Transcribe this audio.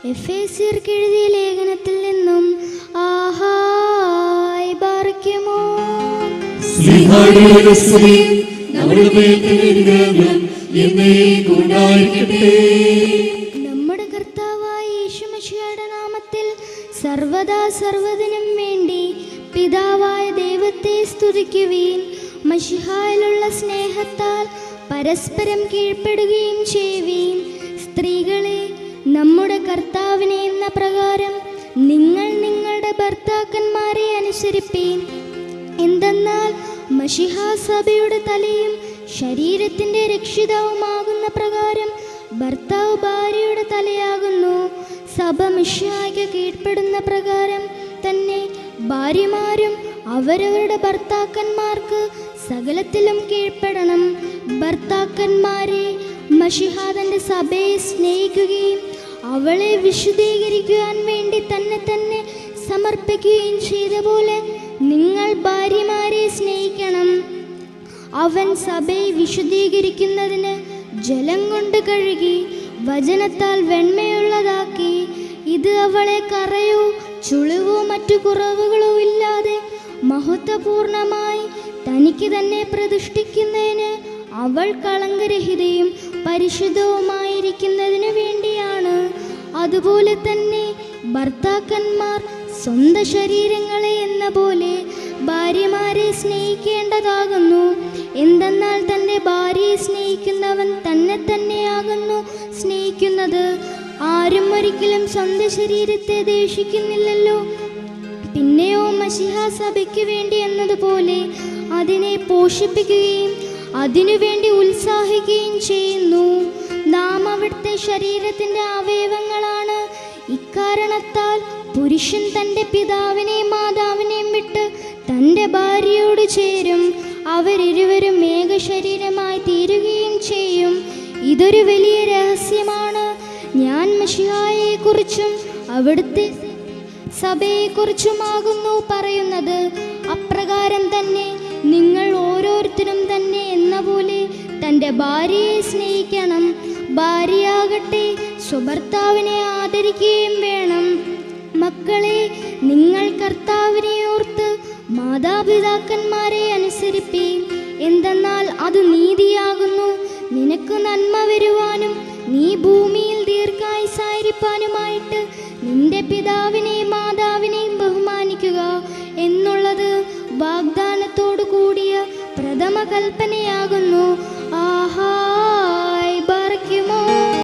എഫേസ്യർക്ക് എഴുതിയ ലേഖനത്തിൽ നിന്നും ആഹായ് ബാറയ്ക്കുമോ. നമ്മുടെ കർത്താവായ യേശുമിശിഹായുടെ നാമത്തിൽ സർവദാ സർവ്വതിനും വേണ്ടി പിതാവായ ദൈവത്തെ സ്തുതിക്കുവീൻ. മശിഹായിലുള്ള സ്നേഹത്താൽ പരസ്പരം കീഴ്പ്പെടുകയും ചെയ്യുവീൻ. സ്ത്രീകളെ, നമ്മുടെ കർത്താവിനെ എന്ന പ്രകാരം നിങ്ങൾ നിങ്ങളുടെ ഭർത്താക്കന്മാരെ അനുസരിപ്പീൻ. എന്തെന്നാൽ മശിഹാ സഭയുടെ തലയും ശരീരത്തിൻ്റെ രക്ഷിതാവുമാകുന്ന പ്രകാരം ഭർത്താവ് ഭാര്യയുടെ തലയാകുന്നു. സഭ മിശിഹായ്ക്ക് കീഴ്പ്പെടുന്ന പ്രകാരം തന്നെ ഭാര്യമാരും അവരവരുടെ ഭർത്താക്കന്മാർക്ക് സകലത്തിലും കീഴ്പ്പെടണം. ഭർത്താക്കന്മാരെ, മശിഹാ തൻ്റെ സഭയെ സ്നേഹിക്കുകയും അവളെ വിശുദ്ധീകരിക്കുവാൻ വേണ്ടി തന്നെ സമർപ്പിക്കുകയും ചെയ്ത പോലെ നിങ്ങൾ ഭാര്യമാരെ സ്നേഹിക്കണം. അവൻ സഭയെ വിശുദ്ധീകരിക്കുന്നതിന് ജലം കൊണ്ട് കഴുകി വചനത്താൽ വെണ്മയുള്ളതാക്കി. ഇത് അവളെ കറയോ ചുളിവോ മറ്റു കുറവുകളോ ഇല്ലാതെ മഹത്വപൂർണമായി തനിക്ക് തന്നെ പ്രതിഷ്ഠിക്കുന്നതിന് അവൾ കളങ്കരഹിതയും പരിശുദ്ധവുമായിരിക്കുന്നതിന് വേണ്ടിയാണ്. അതുപോലെ തന്നെ ഭർത്താക്കന്മാർ സ്വന്തം ശരീരങ്ങളെ എന്ന പോലെ ഭാര്യമാരെ സ്നേഹിക്കേണ്ടതാകുന്നു. എന്തെന്നാൽ തൻ്റെ ഭാര്യയെ സ്നേഹിക്കുന്നവൻ തന്നെയാകുന്നു സ്നേഹിക്കുന്നത്. ആരും ഒരിക്കലും സ്വന്തം ശരീരത്തെ ദേഷിക്കുന്നില്ലല്ലോ. പിന്നെയോ മശിഹാ സഭയ്ക്ക് വേണ്ടി എന്നതുപോലെ അതിനെ പോഷിപ്പിക്കുകയും അതിനുവേണ്ടി ഉത്സാഹിക്കുകയും ചെയ്യുന്നു. നാം അവിടുത്തെ ശരീരത്തിൻ്റെ അവയവങ്ങളാണ്. ഇക്കാരണത്താൽ പുരുഷൻ തൻ്റെ പിതാവിനെയും മാതാവിനെയും വിട്ട് തൻ്റെ ഭാര്യയോട് ചേരും. അവരിരുവരും ഏക ശരീരമായി തീരുകയും ചെയ്യും. ഇതൊരു വലിയ രഹസ്യമാണ്. ഞാൻ മശിഹായെക്കുറിച്ചും അവിടുത്തെ സഭയെക്കുറിച്ചുമാകുന്നു പറയുന്നത്. അപ്രകാരം തന്നെ നിങ്ങൾ ഓരോരുത്തരും തന്നെ എന്ന പോലെ തൻ്റെ ഭാര്യയെ സ്നേഹിക്കണം. ഭാര്യയാകട്ടെ സ്വഭർത്താവിനെ ആദരിക്കുകയും വേണം. മക്കളെ, നിങ്ങൾ കർത്താവിനെ ഓർത്ത് മാതാപിതാക്കന്മാരെ അനുസരിപ്പീൻ. എന്തെന്നാൽ അത് നീതിയാകുന്നു. നിനക്ക് നന്മ വരുവാനും നീ ഭൂമിയിൽ ദീർഘായുസ്സായിരിക്കാനുമായിട്ട് നിന്റെ പിതാവിനെയും മാതാവിനെയും ബഹുമാനിക്കുക എന്നുള്ളത് വാഗ്ദാനത്തോടു കൂടിയ പ്രഥമ കൽപ്പനയാകുന്നു.